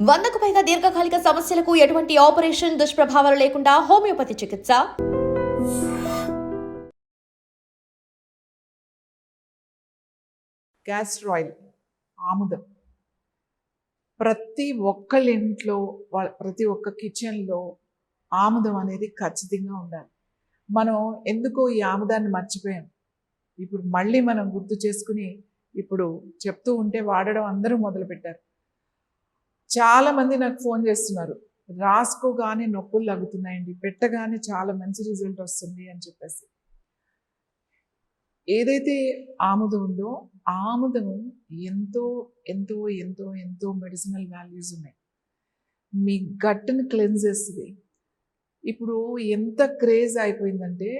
100కు పైగా దీర్ఘకాలిక సమస్యలకు ఎటువంటి ఆపరేషన్ దుష్ప్రభావాలు లేకుండా హోమియోపతి చికిత్స. క్యాస్టర్ ఆయిల్, ఆముదం ప్రతి ఒక్కళ్ళ ఇంట్లో ప్రతి ఒక్క కిచెన్లో ఆముదం అనేది ఖచ్చితంగా ఉండాలి. మనం ఎందుకో ఈ ఆముదాన్ని మర్చిపోయాం. ఇప్పుడు మళ్ళీ మనం గుర్తు చేసుకుని ఇప్పుడు చెప్తూ ఉంటే వాడడం అందరూ మొదలుపెట్టారు. చాలామంది నాకు ఫోన్ చేస్తున్నారు, రాసుకోగానే నొప్పులు లగుతున్నాయండి, పెట్టగానే చాలా మంచి రిజల్ట్ వస్తుంది అని చెప్పేసి. ఏదైతే ఆముదం ఉందో ఆముదం ఎంతో ఎంతో ఎంతో ఎంతో మెడిసినల్ వాల్యూస్ ఉన్నాయి. మీ గట్ని క్లెన్స్ చేస్తుంది. ఇప్పుడు ఎంత క్రేజ్ అయిపోయిందంటే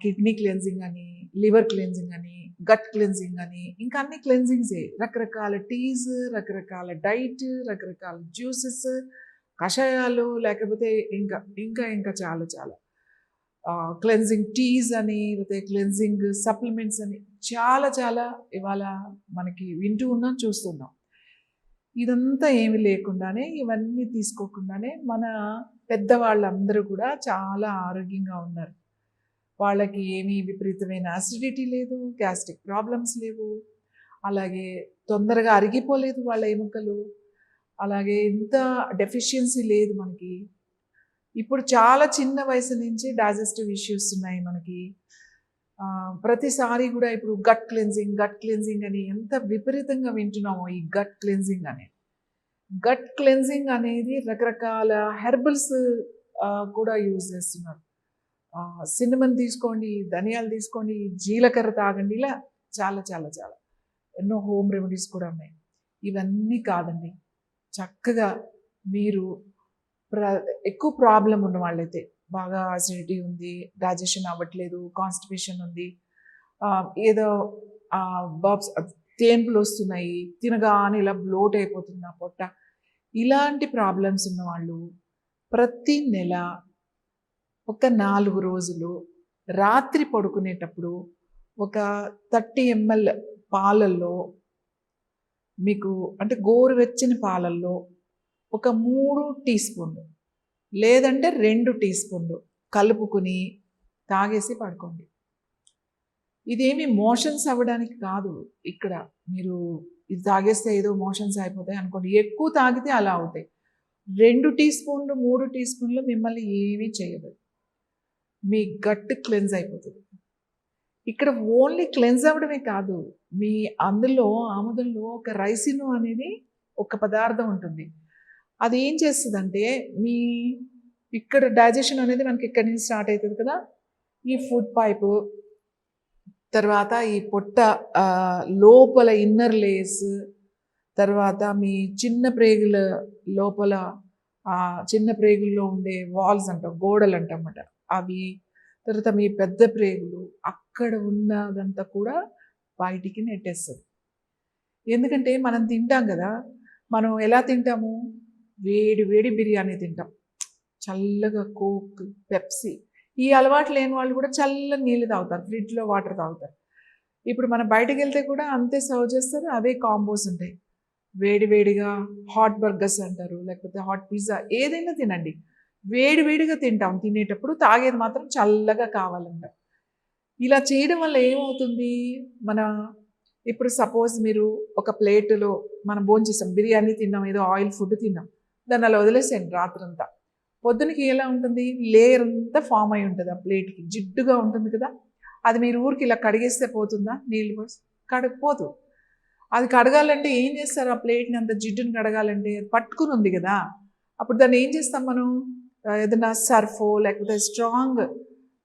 కిడ్నీ క్లెన్జింగ్ అని, లివర్ క్లెన్జింగ్ అని, గట్ క్లెన్జింగ్ అని, ఇంకా అన్ని క్లెన్జింగ్సే. రకరకాల టీస్, రకరకాల డైట్, రకరకాల జ్యూసెస్, కషాయాలు, లేకపోతే ఇంకా ఇంకా ఇంకా చాలా చాలా క్లెన్జింగ్ టీస్ అని, లేకపోతే క్లెన్జింగ్ సప్లిమెంట్స్ అని చాలా చాలా ఇవాళ మనకి వింటూ ఉన్నాం, చూస్తున్నాం. ఇదంతా ఏమి లేకుండానే, ఇవన్నీ తీసుకోకుండానే మన పెద్దవాళ్ళందరూ కూడా చాలా ఆరోగ్యంగా ఉన్నారు. వాళ్ళకి ఏమీ విపరీతమైన యాసిడిటీ లేదు, గ్యాస్ట్రిక్ ప్రాబ్లమ్స్ లేవు, అలాగే తొందరగా అరిగిపోలేదు వాళ్ళ ఎముకలు, అలాగే ఇంత డెఫిషియన్సీ లేదు మనకి. ఇప్పుడు చాలా చిన్న వయసు నుంచి డైజెస్టివ్ ఇష్యూస్ ఉన్నాయి మనకి. ప్రతిసారి కూడా ఇప్పుడు గట్ క్లెన్జింగ్ అని ఎంత విపరీతంగా వింటున్నామో. ఈ గట్ క్లెన్జింగ్ అనేది రకరకాల హెర్బల్స్ కూడా యూజ్ చేస్తున్నారు. సిన్నమన్ తీసుకోండి, ధనియాలు తీసుకోండి, జీలకర్ర తాగండి, ఇలా చాలా చాలా చాలా ఎన్నో హోమ్ రెమెడీస్ కూడా ఉన్నాయి. ఇవన్నీ కాదండి, చక్కగా మీరు ఎక్కువ ప్రాబ్లం ఉన్న వాళ్ళైతే, బాగా అసిడిటీ ఉంది, డైజెషన్ అవ్వట్లేదు, కాన్స్టిపేషన్ ఉంది, ఏదో బాబ్స్ తేన్పులు వస్తున్నాయి, తినగానే ఇలా బ్లోట్ అయిపోతుంది నా పొట్ట, ఇలాంటి ప్రాబ్లమ్స్ ఉన్నవాళ్ళు ప్రతి నెల ఒక 4 రోజులు రాత్రి పడుకునేటప్పుడు ఒక 30 ml పాలల్లో, మీకు అంటే గోరువెచ్చని పాలల్లో ఒక 3 టీ స్పూన్లు లేదంటే 2 టీ స్పూన్లు కలుపుకుని తాగేసి పడుకోండి. ఇదేమి మోషన్స్ అవ్వడానికి కాదు. ఇక్కడ మీరు ఇది తాగేస్తే ఏదో మోషన్స్ అయిపోతాయి అనుకోండి. ఎక్కువ తాగితే అలా అవుతాయి. 2 టీ స్పూన్లు 3 టీ స్పూన్లు మిమ్మల్ని ఏమీ చేయదు. మీ గట్ క్లెన్స్ అయిపోతుంది. ఇక్కడ ఓన్లీ క్లెన్స్ అవ్వడమే కాదు, మీ అందులో ఆముదంలో ఒక రైసిన్ అనేది ఒక పదార్థం ఉంటుంది. అది ఏం చేస్తుందంటే, మీ ఇక్కడ డైజెషన్ అనేది మనకి ఇక్కడి నుంచి స్టార్ట్ అవుతుంది కదా, ఈ ఫుడ్ పైపు తర్వాత ఈ పొట్ట లోపల ఇన్నర్ లేయర్స్, తర్వాత మీ చిన్న ప్రేగుల లోపల చిన్న ప్రేగుల్లో ఉండే వాల్స్ అంటాం, గోడలు అంటామట, అవి, తర్వాత మీ పెద్ద ప్రేగులు, అక్కడ ఉన్నదంతా కూడా బయటికి నెట్టేస్తుంది. ఎందుకంటే మనం తింటాం కదా, మనం ఎలా తింటాము, వేడి వేడి బిర్యానీ తింటాం, చల్లగా కోక్, పెప్సీ, ఈ అలవాటు లేని వాళ్ళు కూడా చల్లని నీళ్ళు తాగుతారు, ఫ్రిడ్జ్లో వాటర్ తాగుతారు. ఇప్పుడు మనం బయటకు వెళ్తే కూడా అంతే సర్వ్ చేస్తారు, అవే కాంబోస్ ఉంటాయి. వేడి వేడిగా హాట్ బర్గర్స్ అంటారు, లేకపోతే హాట్ పిజ్జా, ఏదైనా తినండి, వేడి వేడిగా తింటాం, తినేటప్పుడు తాగేది మాత్రం చల్లగా కావాలంట. ఇలా చేయడం వల్ల ఏమవుతుంది, మన ఇప్పుడు సపోజ్ మీరు ఒక ప్లేటులో మనం భోంచేసాం, బిర్యానీ తిన్నాం, ఏదో ఆయిల్ ఫుడ్ తిన్నాం, దాన్ని అలా వదిలేసేయండి రాత్రంతా. పొద్దునకి ఎలా ఉంటుంది, లేయర్ అంతా ఫామ్ అయి ఉంటుంది, ఆ ప్లేట్కి జిడ్డుగా ఉంటుంది కదా, అది మీరు ఊరికి ఇలా కడిగేస్తే పోతుందా, నీళ్ళు పోసి కడగపోదు. అది కడగాలంటే ఏం చేస్తారు, ఆ ప్లేట్ని అంత జిడ్డుని కడగాలంటే అది పట్టుకుని ఉంది కదా, అప్పుడు దాన్ని ఏం చేస్తాం మనం, ఏదైనా సర్ఫో లేకపోతే స్ట్రాంగ్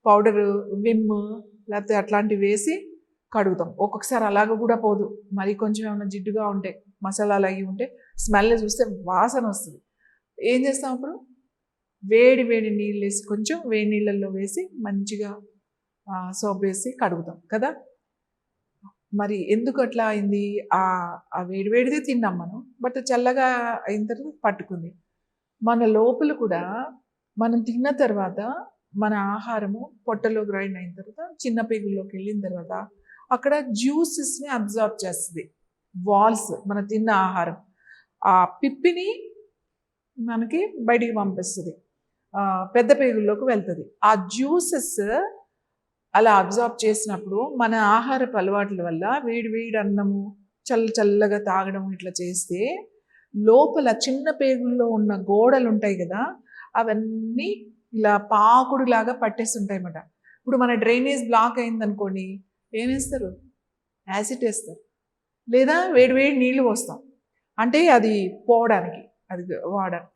పౌడరు, విమ్ లేకపోతే అట్లాంటివి వేసి కడుగుతాం. ఒక్కొక్కసారి అలాగ కూడా పోదు, మరి కొంచెం ఏమైనా జిడ్డుగా ఉంటే, మసాలాలు అవి ఉంటే, స్మెల్ చూస్తే వాసన వస్తుంది. ఏం చేస్తాం అప్పుడు, వేడి వేడి నీళ్ళు వేసి, కొంచెం వేడి నీళ్ళల్లో వేసి మంచిగా సోప్ వేసి కడుగుతాం కదా. మరి ఎందుకు అట్లా అయింది, ఆ వేడివేడిదే తిన్నాం మనం, బట్ చల్లగా అయిన తర్వాత పట్టుకుంది. మన లోపల కూడా మనం తిన్న తర్వాత మన ఆహారము పొట్టలో గ్రైండ్ అయిన తర్వాత చిన్న పేగుల్లోకి వెళ్ళిన తర్వాత అక్కడ జ్యూసెస్ని అబ్జార్బ్ చేస్తుంది వాల్స్, మన తిన్న ఆహారం. ఆ పిప్పిని మనకి బయటికి పంపిస్తుంది, పెద్ద పేగుల్లోకి వెళ్తుంది. ఆ జ్యూసెస్ అలా అబ్జార్బ్ చేసినప్పుడు మన ఆహారపు అలవాట్ల వల్ల వేడి వేడి అన్నము చల్లగా తాగడం ఇట్లా చేస్తే లోపల చిన్న పేగుల్లో ఉన్న గోడలు ఉంటాయి కదా, అవన్నీ ఇలా పాకుడులాగా పట్టేస్తుంటాయి అన్నమాట. ఇప్పుడు మన డ్రైనేజ్ బ్లాక్ అయిందనుకోండి, ఏం వేస్తారు? యాసిడ్ వేస్తారు, లేదా వేడి నీళ్లు పోస్తాం, అంటే అది పోవడానికి, అది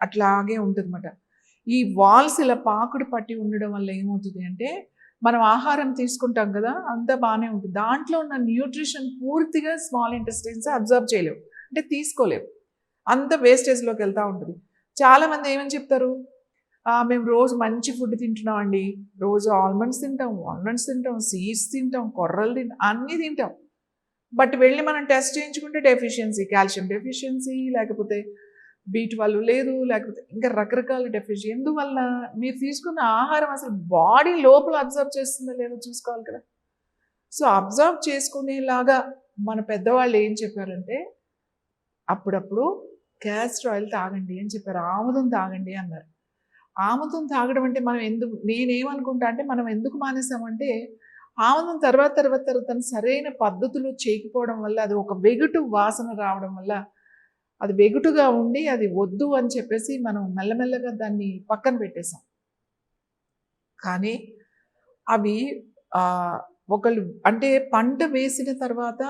అట్లాగే ఉంటుంది అన్నమాట. ఈ వాల్స్ ఇలా పాకుడు పట్టి ఉండడం వల్ల ఏమవుతుంది అంటే, మనం ఆహారం తీసుకుంటాం కదా, అంతా బాగానే ఉంటుంది, దాంట్లో ఉన్న న్యూట్రిషన్ పూర్తిగా స్మాల్ ఇంటెస్టైన్స్ అబ్జర్వ్ చేయలేవు, అంటే తీసుకోలేవు, అంత వేస్టేజ్లోకి వెళ్తూ ఉంటుంది. చాలామంది ఏమని చెప్తారు, మేము రోజు మంచి ఫుడ్ తింటున్నామండి, రోజు ఆల్మండ్స్ తింటాం, వాల్నట్స్ తింటాం, సీడ్స్ తింటాం, కొర్రలు తింటాం, అన్నీ తింటాం. బట్ వెళ్ళి మనం టెస్ట్ చేయించుకుంటే డెఫిషియన్సీ, కాల్షియం డెఫిషియన్సీ, లేకపోతే B12 లేదు, లేకపోతే ఇంకా రకరకాల డెఫిషియన్సీ. ఎందువల్ల? మీరు తీసుకున్న ఆహారం అసలు బాడీ లోపల అబ్జర్వ్ చేస్తుందో లేదో చూసుకోవాలి కదా. సో అబ్జర్వ్ చేసుకునేలాగా మన పెద్దవాళ్ళు ఏం చెప్పారంటే, అప్పుడప్పుడు క్యాస్టర్ ఆయిల్ తాగండి అని చెప్పారు, ఆముదం తాగండి అన్నారు. ఆముదం తాగడం అంటే మనం ఎందుకు, నేనేమనుకుంటా అంటే, మనం ఎందుకు మానేసామంటే, ఆముదం తర్వాత సరైన పద్ధతులు చేయకపోవడం వల్ల, అది ఒక వెగుటు వాసన రావడం వల్ల, అది వెగుటుగా ఉండి అది వద్దు అని చెప్పేసి మనం మెల్లమెల్లగా దాన్ని పక్కన పెట్టేసాం. కానీ అవి ఒకళ్ళు అంటే పంట వేసిన తర్వాత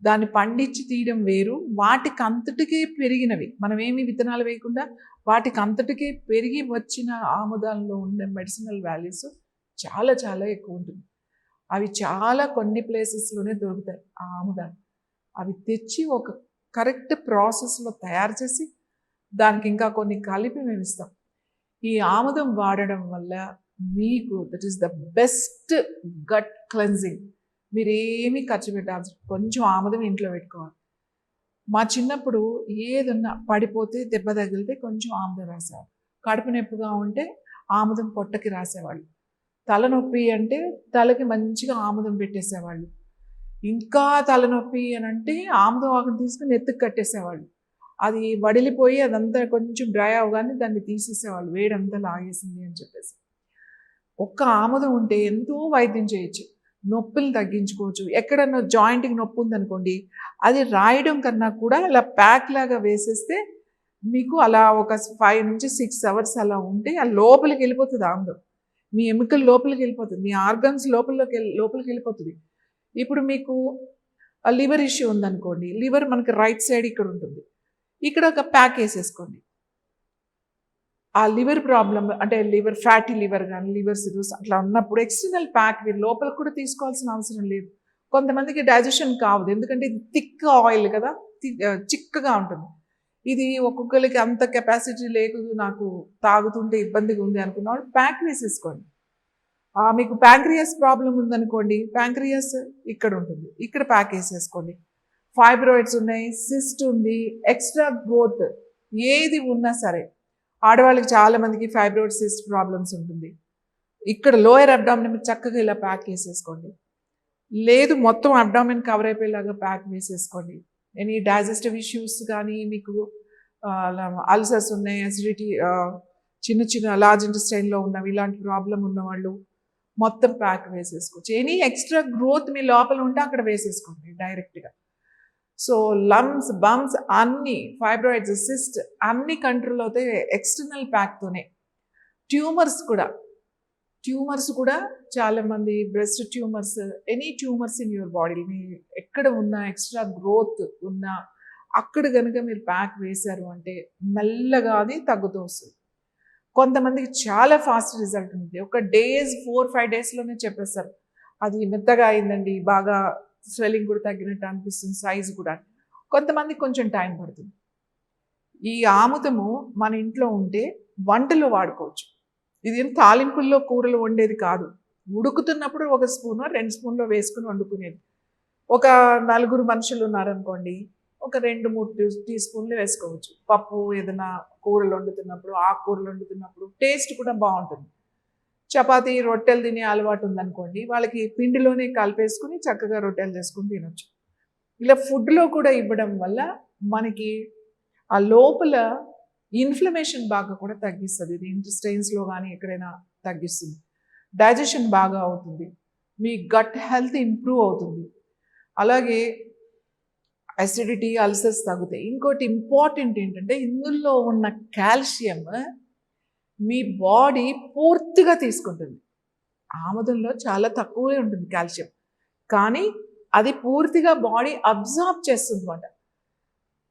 దాన్ని పండించి తీయడం వేరు, వాటికి అంతటికే పెరిగినవి, మనమేమి విత్తనాలు వేయకుండా వాటికి అంతటికే పెరిగి వచ్చిన ఆముదాల్లో ఉన్న మెడిసినల్ వాల్యూస్ చాలా చాలా ఎక్కువ ఉంటుంది. అవి చాలా కొన్ని ప్లేసెస్లోనే దొరుకుతాయి ఆ ఆముదాలు. అవి తెచ్చి ఒక కరెక్ట్ ప్రాసెస్లో తయారు చేసి దానికి ఇంకా కొన్ని కలిపి మేము ఇస్తాం. ఈ ఆముదం వాడడం వల్ల మీకు that is the best gut cleansing. మీరు ఏమీ ఖర్చు పెట్టాల్సి, కొంచెం ఆముదం ఇంట్లో పెట్టుకోవాలి. మా చిన్నప్పుడు ఏదన్నా పడిపోతే దెబ్బ తగిలితే కొంచెం ఆముదం రాసేవాళ్ళు, కడుపు నొప్పిగా ఉంటే ఆముదం పొట్టకి రాసేవాళ్ళు, తలనొప్పి అంటే తలకి మంచిగా ఆముదం పెట్టేసేవాళ్ళు, ఇంకా తలనొప్పి అని అంటే ఆముదం ఆకును తీసుకుని నెత్తికి కట్టేసేవాళ్ళు, అది వడిలిపోయి అదంతా కొంచెం డ్రై అవగానే దాన్ని తీసేసేవాళ్ళు, వేడంతా లాగేసింది అని చెప్పేసి. ఒక్క ఆముదం ఉంటే ఎంతో వైద్యం చేయొచ్చు, నొప్పులు తగ్గించుకోవచ్చు. ఎక్కడన్నా జాయింట్కి నొప్పి ఉందనుకోండి, అది రాయడం కన్నా కూడా అలా ప్యాక్ లాగా వేసేస్తే మీకు అలా ఒక 5 నుంచి 6 అవర్స్ అలా ఉంటే ఆ లోపలికి వెళ్ళిపోతుంది ఆముదం, మీ ఎముకలు లోపలికి వెళ్ళిపోతుంది, మీ ఆర్గన్స్ లోపలికి వెళ్ళిపోతుంది. ఇప్పుడు మీకు లివర్ ఇష్యూ ఉందనుకోండి, లివర్ మనకి రైట్ సైడ్ ఇక్కడ ఉంటుంది, ఇక్కడ ఒక ప్యాక్ వేసేసుకోండి. ఆ లివర్ ప్రాబ్లం అంటే లివర్ ఫ్యాటీ లివర్ కానీ లివర్ సిరోస్ అట్లా ఉన్నప్పుడు ఎక్స్టర్నల్ ప్యాక్ మీరు లోపలికి కూడా తీసుకోవాల్సిన అవసరం లేదు. కొంతమందికి డైజెషన్ కావదు, ఎందుకంటే ఇది థిక్ ఆయిల్ కదా, చిక్కగా ఉంటుంది. ఇది ఒక్కొక్కరికి అంత కెపాసిటీ లేదు, నాకు తాగుతుంటే ఇబ్బందిగా ఉంది అనుకున్నవాడు ప్యాక్ వేసేసుకోండి. మీకు ప్యాంక్రియాస్ ప్రాబ్లం ఉందనుకోండి, ప్యాంక్రియాస్ ఇక్కడ ఉంటుంది, ఇక్కడ ప్యాక్ వేసేసుకోండి. ఫైబ్రాయిడ్స్ ఉన్నాయి, సిస్ట్ ఉంది, ఎక్స్ట్రా గ్రోత్ ఏది ఉన్నా సరే, ఆడవాళ్ళకి చాలామందికి ఫైబ్రాయిడ్ సిస్ట్ ప్రాబ్లమ్స్ ఉంటుంది, ఇక్కడ లోయర్ అబ్డామిన్ చక్కగా ఇలా ప్యాక్ వేసేసుకోండి. లేదు మొత్తం అబ్డామిన్ కవర్ అయిపోయేలాగా ప్యాక్ వేసేసుకోండి. ఎనీ డైజెస్టివ్ ఇష్యూస్ కానీ, మీకు అల్సర్స్ ఉన్నాయి, అసిడిటీ, చిన్న లార్జ్ ఇంటెస్టైన్లో ఉన్నవి, ఇలాంటి ప్రాబ్లం ఉన్నవాళ్ళు మొత్తం ప్యాక్ వేసేసుకోవచ్చు. ఎనీ ఎక్స్ట్రా గ్రోత్ మీ లోపల ఉంటే అక్కడ వేసేసుకోండి డైరెక్ట్గా. సో లమ్స్, బంప్స్ అన్నీ, ఫైబ్రాయిడ్స్, సిస్ట్ అన్నీ కంట్రోల్ అవుతాయి ఎక్స్టర్నల్ ప్యాక్తోనే. ట్యూమర్స్ కూడా చాలామంది, breast tumours, any tumours in your body, మీ ఎక్కడ ఉన్నా ఎక్స్ట్రా గ్రోత్ ఉన్నా అక్కడ కనుక మీరు ప్యాక్ వేశారు అంటే మెల్లగా అది తగ్గుతూ వస్తుంది. కొంతమందికి చాలా ఫాస్ట్ రిజల్ట్ ఉంటుంది, ఒక 4-5 డేస్లోనే చెప్పేస్తారు అది మెత్తగా అయిందండి, బాగా స్వెల్లింగ్ కూడా తగ్గినట్టు అనిపిస్తుంది, సైజు కూడా. కొంతమందికి కొంచెం టైం పడుతుంది. ఈ ఆముదము మన ఇంట్లో ఉంటే వంటలో వాడుకోవచ్చు. ఇది తాలింపుల్లో కూరలు వండేది కాదు, ఉడుకుతున్నప్పుడు 1 స్పూనో 2 స్పూన్లో వేసుకుని వండుకునేది. ఒక 4 మనుషులు ఉన్నారనుకోండి, ఒక 2-3 టీ స్పూన్లు వేసుకోవచ్చు. పప్పు ఏదైనా కూరలు వండుతున్నప్పుడు, ఆకుకూరలు వండుతున్నప్పుడు టేస్ట్ కూడా బాగుంటుంది. చపాతీ, రొట్టెలు తినే అలవాటు ఉందనుకోండి, వాళ్ళకి పిండిలోనే కలిపేసుకుని చక్కగా రొట్టెలు చేసుకుని తినొచ్చు. ఇలా ఫుడ్లో కూడా ఇవ్వడం వల్ల మనకి ఆ లోపల ఇన్ఫ్లమేషన్ బాగా కూడా తగ్గిస్తుంది. ఇది ఇంటెస్టైన్స్లో కానీ ఎక్కడైనా తగ్గిస్తుంది. డైజెషన్ బాగా అవుతుంది. మీ గట్ హెల్త్ ఇంప్రూవ్ అవుతుంది. అలాగే అసిడిటీ, అల్సర్స్ తగ్గుతాయి. ఇంకోటి ఇంపార్టెంట్ ఏంటంటే ఇందులో ఉన్న కాల్షియం మీ బాడీ పూర్తిగా తీసుకుంటుంది. ఆముదంలో చాలా తక్కువే ఉంటుంది కాల్షియం, కానీ అది పూర్తిగా బాడీ అబ్జార్బ్ చేస్తుంది అన్నమాట.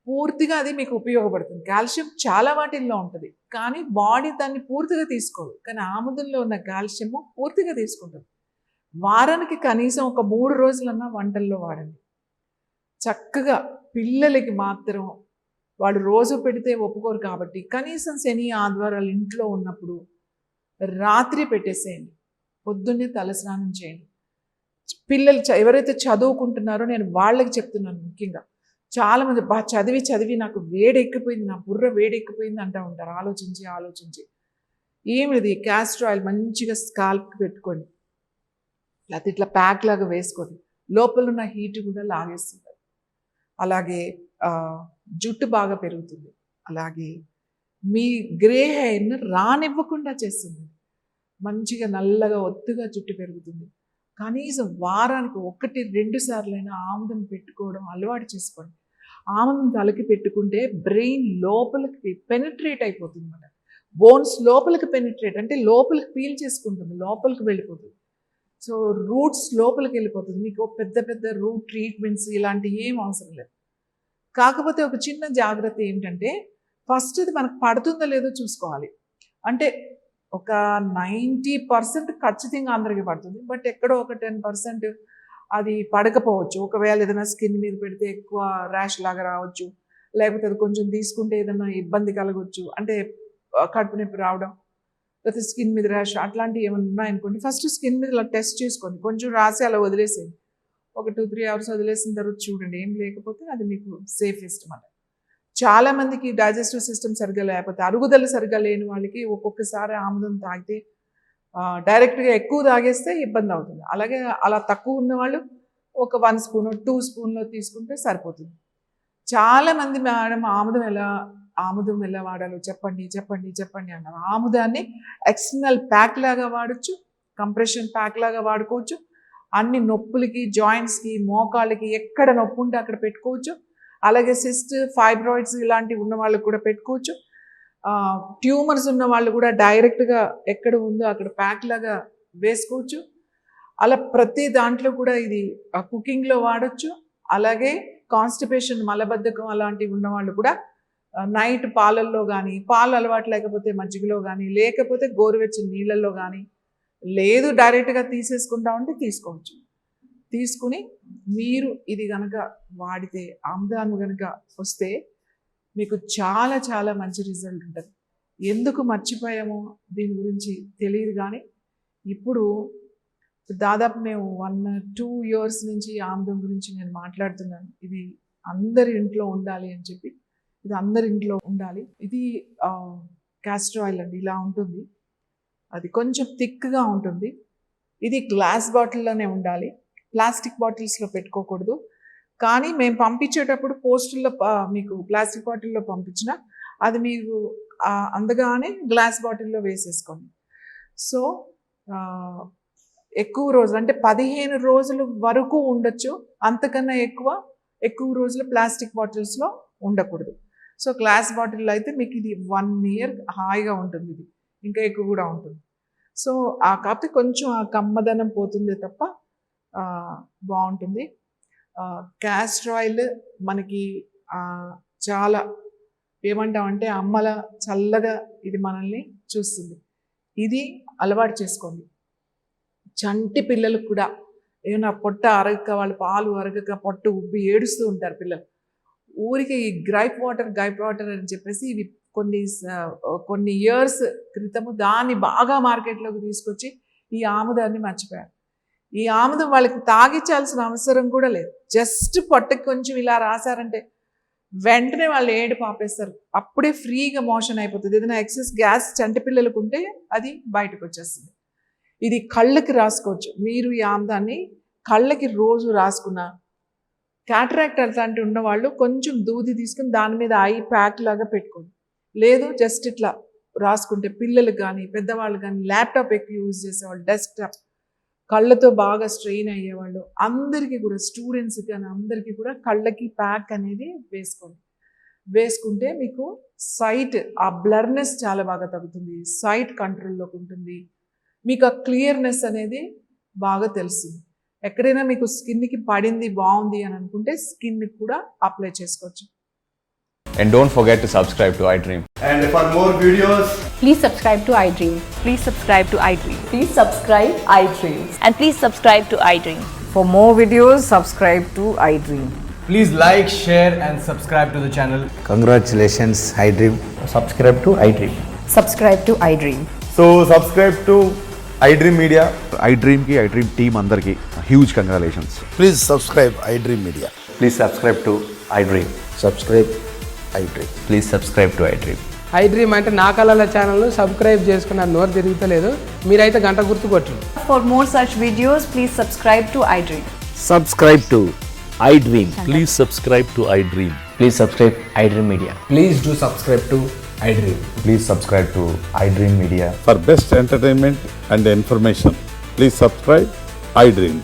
పూర్తిగా అది మీకు ఉపయోగపడుతుంది. కాల్షియం చాలా వాటిల్లో ఉంటుంది, కానీ బాడీ దాన్ని పూర్తిగా తీసుకోదు. కానీ ఆముదంలో ఉన్న కాల్షియము పూర్తిగా తీసుకుంటుంది. వారానికి కనీసం ఒక 3 రోజులన్నా వంటల్లో వాడండి. చక్కగా పిల్లలకి మాత్రం వాళ్ళు రోజు పెడితే ఒప్పుకోరు కాబట్టి కనీసం శని ఆదివారాలు ఇంట్లో ఉన్నప్పుడు రాత్రి పెట్టేసేయండి. పొద్దున్నే తలస్నానం చేయండి. పిల్లలు ఎవరైతే చదువుకుంటున్నారో నేను వాళ్ళకి చెప్తున్నాను ముఖ్యంగా. చాలామంది చదివి చదివి నాకు వేడెక్కిపోయింది, నా బుర్ర వేడెక్కిపోయింది అంటూ ఉంటారు. ఆలోచించి ఏమిది క్యాస్టర్ ఆయిల్ మంచిగా స్కాల్ప్కి పెట్టుకోండి, లేకపోతే ఇట్లా ప్యాక్ లాగా వేసుకోండి. లోపల ఉన్న హీట్ కూడా లాగేస్తుంది. అలాగే జుట్టు బాగా పెరుగుతుంది. అలాగే మీ గ్రే హెయిర్ని రానివ్వకుండా చేస్తుంది. మంచిగా నల్లగా ఒత్తుగా జుట్టు పెరుగుతుంది. కనీసం వారానికి 1-2 సార్లైనా ఆముదం పెట్టుకోవడం అలవాటు చేసుకోండి. ఆముదం తలకి పెట్టుకుంటే బ్రెయిన్ లోపలికి పెనిట్రేట్ అయిపోతుంది అన్నమాట. బోన్స్ లోపలికి పెనిట్రేట్ అంటే లోపలికి పీల్ చేసుకుంటుంది, లోపలికి వెళ్ళిపోతుంది. సో రూట్స్ లోపలికి వెళ్ళిపోతుంది. మీకు పెద్ద పెద్ద రూట్ ట్రీట్మెంట్స్ ఇలాంటివి ఏం అవసరం లేదు. కాకపోతే ఒక చిన్న జాగ్రత్త ఏంటంటే ఫస్ట్ అది మనకు పడుతుందో లేదో చూసుకోవాలి. అంటే ఒక 90% ఖచ్చితంగా అందరికీ పడుతుంది, బట్ ఎక్కడో ఒక 10% అది పడకపోవచ్చు. ఒకవేళ ఏదైనా స్కిన్ మీద పెడితే ఎక్కువ ర్యాష్ లాగా రావచ్చు, లేకపోతే అది కొంచెం తీసుకుంటే ఏదైనా ఇబ్బంది కలగవచ్చు, అంటే కడుపు నొప్పి రావడం, లేకపోతే స్కిన్ మీద ర్యాష్ అట్లాంటివి ఏమైనా ఉన్నాయనుకోండి, ఫస్ట్ స్కిన్ మీద ఇలా టెస్ట్ చేసుకోండి. కొంచెం రాసి అలా వదిలేసేయండి. ఒక 2-3 అవర్స్ వదిలేసిన తర్వాత చూడండి, ఏం లేకపోతే అది మీకు సేఫెస్ట్ అన్నమాట. చాలామందికి డైజెస్టివ్ సిస్టమ్ సరిగ్గా లేకపోతే, అరుగుదల సరిగ్గా లేని వాళ్ళకి ఒక్కొక్కసారి ఆముదం తాగితే డైరెక్ట్గా ఎక్కువ తాగేస్తే ఇబ్బంది అవుతుంది. అలాగే అలా తక్కువ ఉన్నవాళ్ళు ఒక 1 స్పూన్ 2 స్పూన్లో తీసుకుంటే సరిపోతుంది. చాలామంది మేడం ఆముదం ఎలా వాడాలో చెప్పండి అన్నారు. ఆముదాన్ని ఎక్స్టర్నల్ ప్యాక్ లాగా వాడచ్చు, కంప్రెషన్ ప్యాక్ లాగా వాడుకోవచ్చు. అన్ని నొప్పులకి, జాయింట్స్కి, మోకాళ్ళకి ఎక్కడ నొప్పి ఉంటే అక్కడ పెట్టుకోవచ్చు. అలాగే సిస్ట్, ఫైబ్రాయిడ్స్ ఇలాంటివి ఉన్న వాళ్ళకి కూడా పెట్టుకోవచ్చు. ట్యూమర్స్ ఉన్న వాళ్ళు కూడా డైరెక్ట్గా ఎక్కడ ఉందో అక్కడ ప్యాక్ లాగా వేసుకోవచ్చు. అలా ప్రతి దాంట్లో కూడా ఇది కుకింగ్లో వాడచ్చు. అలాగే కాన్స్టిపేషన్, మలబద్ధకం అలాంటివి ఉన్న వాళ్ళు కూడా నైట్ పాలల్లో కానీ, పాలు అలవాటు లేకపోతే మజ్జిగలో కానీ, లేకపోతే గోరువెచ్చని నీళ్ళల్లో కానీ, లేదు డైరెక్ట్గా తీసేసుకుంటా ఉంటే తీసుకోవచ్చు. తీసుకుని మీరు ఇది కనుక వాడితే, ఆముదాన్ని కనుక వస్తే మీకు చాలా చాలా మంచి రిజల్ట్ ఉంటుంది. ఎందుకు మర్చిపోయామో దీని గురించి తెలియదు, కానీ ఇప్పుడు దాదాపు మేము 1-2 ఇయర్స్ నుంచి ఆముదం గురించి నేను మాట్లాడుతున్నాను. ఇది అందరి ఇంట్లో ఉండాలి అని చెప్పి, ఇది అందరి ఇంట్లో ఉండాలి. ఇది క్యాస్టర్ ఆయిల్ అండి, ఇలా ఉంటుంది. అది కొంచెం థిక్గా ఉంటుంది. ఇది గ్లాస్ బాటిల్లోనే ఉండాలి, ప్లాస్టిక్ బాటిల్స్లో పెట్టుకోకూడదు. కానీ మేము పంపించేటప్పుడు పోస్టుల్లో మీకు ప్లాస్టిక్ బాటిల్లో పంపించిన అది మీకు అందగానే గ్లాస్ బాటిల్లో వేసేసుకోండి. సో ఎక్కువ రోజులు అంటే 15 రోజుల వరకు ఉండొచ్చు, అంతకన్నా ఎక్కువ రోజులు ప్లాస్టిక్ బాటిల్స్లో ఉండకూడదు. సో గ్లాస్ బాటిల్లో అయితే మీకు ఇది 1 ఇయర్ హాయిగా ఉంటుంది. ఇది ఇంకా ఎక్కువ కూడా ఉంటుంది. సో కాకపోతే కొంచెం ఆ కమ్మదనం పోతుంది తప్ప బాగుంటుంది. క్యాస్టర్ ఆయిల్ మనకి చాలా ఏమంటామంటే అమ్మల చల్లగా ఇది మనల్ని చూస్తుంది. ఇది అలవాటు చేసుకోండి. చంటి పిల్లలకు కూడా ఏమైనా పొట్ట అరగక, వాళ్ళు పాలు అరగక పొట్ట ఉబ్బి ఏడుస్తూ ఉంటారు పిల్లలు. ఊరికి ఈ గ్రైప్ వాటర్ అని చెప్పేసి ఇవి కొన్ని ఇయర్స్ క్రితము దాన్ని బాగా మార్కెట్లోకి తీసుకొచ్చి ఈ ఆముదాన్ని మర్చిపోయారు. ఈ ఆముదం వాళ్ళకి తాగించాల్సిన అవసరం కూడా లేదు. జస్ట్ పొట్టకి కొంచెం ఇలా రాశారంటే వెంటనే వాళ్ళు ఏడుపు ఆపేస్తారు. అప్పుడే ఫ్రీగా మోషన్ అయిపోతుంది. ఏదైనా ఎక్సెస్ గ్యాస్ చంటి పిల్లలకు ఉంటే అది బయటకు వచ్చేస్తుంది. ఇది కళ్ళకి రాసుకోవచ్చు. మీరు ఈ ఆముదాన్ని కళ్ళకి రోజు రాసుకున్నా క్యాటరాక్ట్ అట్లాంటి ఉన్నవాళ్ళు కొంచెం దూది తీసుకుని దాని మీద ఐ ప్యాక్ లాగా పెట్టుకోండి. లేదు జస్ట్ ఇట్లా రాసుకుంటే పిల్లలకు కానీ పెద్దవాళ్ళు కానీ ల్యాప్టాప్ ఎక్కువ యూజ్ చేసేవాళ్ళు డెస్క్టాప్ కళ్ళతో బాగా స్ట్రెయిన్ అయ్యేవాళ్ళు అందరికీ కూడా స్టూడెంట్స్కి కానీ అందరికీ కూడా కళ్ళకి ప్యాక్ అనేది వేసుకోండి. వేసుకుంటే మీకు సైట్ ఆ బ్లర్నెస్ చాలా బాగా తగ్గుతుంది, సైట్ కంట్రోల్లోకి ఉంటుంది, మీకు ఆ క్లియర్నెస్ అనేది బాగా తెలుస్తుంది. ఎక్కడైనా మీకు స్కిన్కి పడింది బాగుంది అని అనుకుంటే స్కిన్కి కూడా అప్లై చేసుకోవచ్చు. And don't forget to subscribe to iDream. And for more videos, Please subscribe to iDream. Please subscribe to iDream. Please subscribe iDream. And please subscribe to iDream. For more videos, subscribe to iDream. Please like, share and subscribe to the channel. Congratulations, iDream. Subscribe to iDream. Subscribe to iDream. so subscribe to iDream Media. iDream team andarki huge congratulations. Please subscribe iDream Media. Please subscribe to iDream. Subscribe iDream. Please subscribe to iDream. iDream అంటే నా కళల ఛానల్ను subscribe చేసుకున్న నోరు తిరుగుతలేదు, మీరైతే గంట గుర్తు కొట్టండి. For more such videos, please subscribe to iDream. Subscribe to iDream. Please subscribe to iDream. Please subscribe iDream Media. Please do subscribe to iDream. Please subscribe to iDream Media. For best entertainment and information, please subscribe iDream.